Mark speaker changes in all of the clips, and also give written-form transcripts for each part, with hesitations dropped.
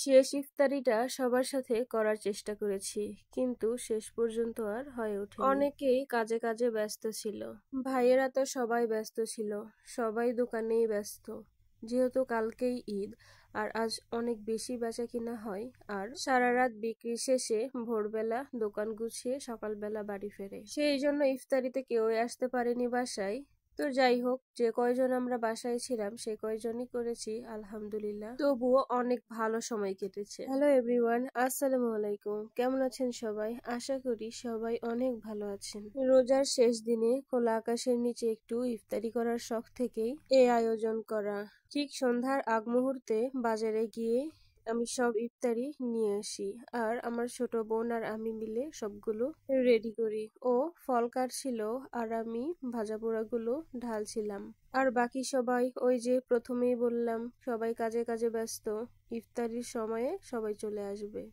Speaker 1: শেষ ইফতারিটা সবার সাথে করার চেষ্টা করেছি, কিন্তু শেষ পর্যন্ত আর হয়ে ওঠেনি। অনেকেই কাজে কাজে ব্যস্ত ছিল, ভাইয়েরা তো সবাই ব্যস্ত ছিল, সবাই দোকানেই ব্যস্ত। যেহেতু কালকেই ঈদ আর আজ অনেক বেশি বেচা কিনা হয়, আর সারা রাত বিক্রি শেষে ভোরবেলা দোকান গুছিয়ে সকালবেলা বাড়ি ফেরে, সেই জন্য ইফতারিতে কেউই আসতে পারেনি বাসায়। তো যাই হোক, যে কয়জন আমরা বাসায় ছিলাম সে কয়জনই করেছি আলহামদুলিল্লাহ, তবুও অনেক ভালো সময় কেটেছে। হ্যালো এভরিওয়ান, আসসালামু আলাইকুম। কেমন আছেন সবাই? আশা করি সবাই অনেক ভালো আছেন। রোজার শেষ দিনে খোলা আকাশের নিচে একটু ইফতারি করার শখ থেকেই এই আয়োজন করা। ঠিক সন্ধ্যার আগ মুহূর্তে বাজারে গিয়ে আমি সব ইফতারি নিয়ে আসি, আর আমার ছোট বোন আর আমি মিলে সবগুলো রেডি করি। ও ফল কাটছিল আর আমি ভাজা পোড়াগুলো ঢালছিলাম। আর বাকি সবাই, ওই যে প্রথমেই বললাম, সবাই কাজে কাজে ব্যস্ত। ইফতারির সময়ে সবাই চলে আসবে।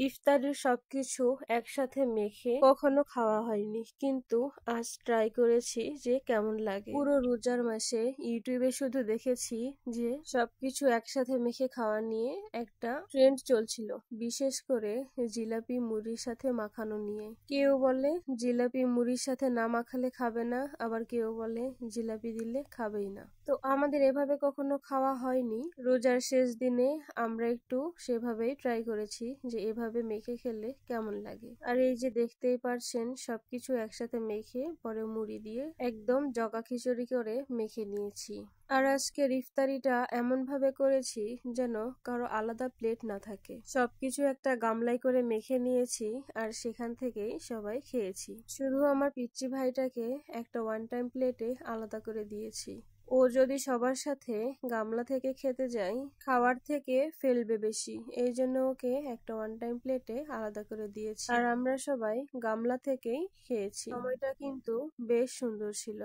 Speaker 1: ইফতারির সবকিছু একসাথে মেখে কখনো খাওয়া হয়নি, কিন্তু আজ ট্রাই করেছি যে কেমন লাগে। পুরো রোজার মাসে ইউটিউবে শুধু দেখেছি যে সবকিছু একসাথে মেখে খাওয়া নিয়ে একটা ট্রেন্ড চলছিল, বিশেষ করে জিলাপি মুড়ির সাথে মাখানো নিয়ে। কেউ বলে জিলাপি মুড়ির সাথে না মাখালে খাবে না, আবার কেউ বলে জিলাপি দিলে খাবেই না। তো আমাদের এভাবে কখনো খাওয়া হয়নি। রোজার শেষ দিনে আমরা একটু সেভাবেই ট্রাই করেছি যে এভাবে মেখে খেলে কেমন লাগে। আর এই যে দেখতেই পারছেন, সবকিছু একসাথে মেখে পরে মুড়ি দিয়ে একদম জগা খিচুড়ি করে মেখে নিয়েছি। আর আজকের ইফতারিটা এমন ভাবে করেছি যেন কারো আলাদা প্লেট না থাকে, সবকিছু একটা গামলায় করে মেখে নিয়েছি, আর সেখান থেকেই সবাই খেয়েছি। শুধু আমার পিচ্চি ভাইটাকে একটা ওয়ান টাইম প্লেটে আলাদা করে দিয়েছি। ও যদি সবার সাথে গামলা থেকে খেতে যায়, খাওয়ার থেকে ফেলবে বেশি, এই জন্য ওকে একটা ওয়ান টাইম প্লেটে আলাদা করে দিয়েছি, আর আমরা সবাই গামলা থেকেই খেয়েছি। সময়টা কিন্তু বেশ সুন্দর ছিল।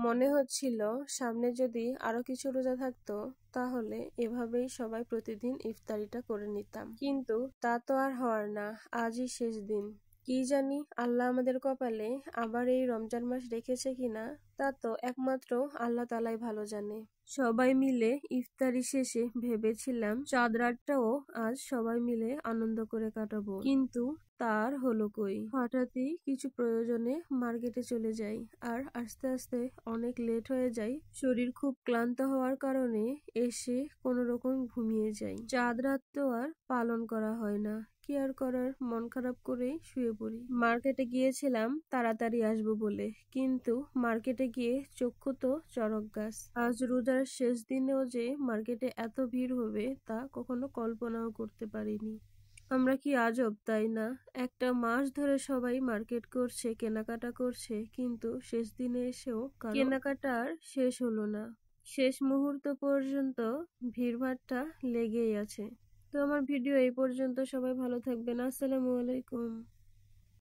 Speaker 1: মনে হচ্ছিল সামনে যদি আরো কিছু রোজা থাকতো তাহলে এভাবেই সবাই প্রতিদিন ইফতারিটা করে নিতাম, কিন্তু তা তো আর হওয়ার না। আজই শেষ দিন। কি জানি আল্লাহ আমাদের কপালে আবার এই রমজান মাস রেখেছে কিনা, তা তো একমাত্র আল্লাহ তাআলাই ভালো জানে। সবাই মিলে ইফতারি শেষে ভেবেছিলাম চাঁদ রাতটাও আজ সবাই মিলে আনন্দ করে কাটাবো, কিন্তু তার হলো কই। হঠাৎই কিছু প্রয়োজনে মার্কেটে চলে যাই, আর আস্তে আস্তে অনেক লেট হয়ে যায়। শরীর খুব ক্লান্ত হওয়ার কারণে এসে কোনো রকম ঘুমিয়ে যাই। চাঁদ রাত তো আর পালন করা হয় না, কি আর করার, মন খারাপ করেই শুয়ে পড়ি। মার্কেটে গিয়েছিলাম তাড়াতাড়ি আসবো বলে, কিন্তু মার্কেটে গিয়ে চক্ষু তো চড়ক গাছ। আজ রোজার শেষ দিনেও যে মার্কেটে এত ভিড় হবে তা কখনো কল্পনাও করতে পারিনি। আমরা কি আজব, তাই না? একটা মাস ধরে সবাই মার্কেট করছে, কেনাকাটা করছে, কিন্তু শেষ দিনে এসেও কেনাকাটা আর শেষ হলো না। শেষ মুহূর্ত পর্যন্ত ভিড়ভাট্টা লেগেই আছে। তো আমার ভিডিও এই পর্যন্ত। সবাই ভালো থাকবেন। আসসালামু আলাইকুম।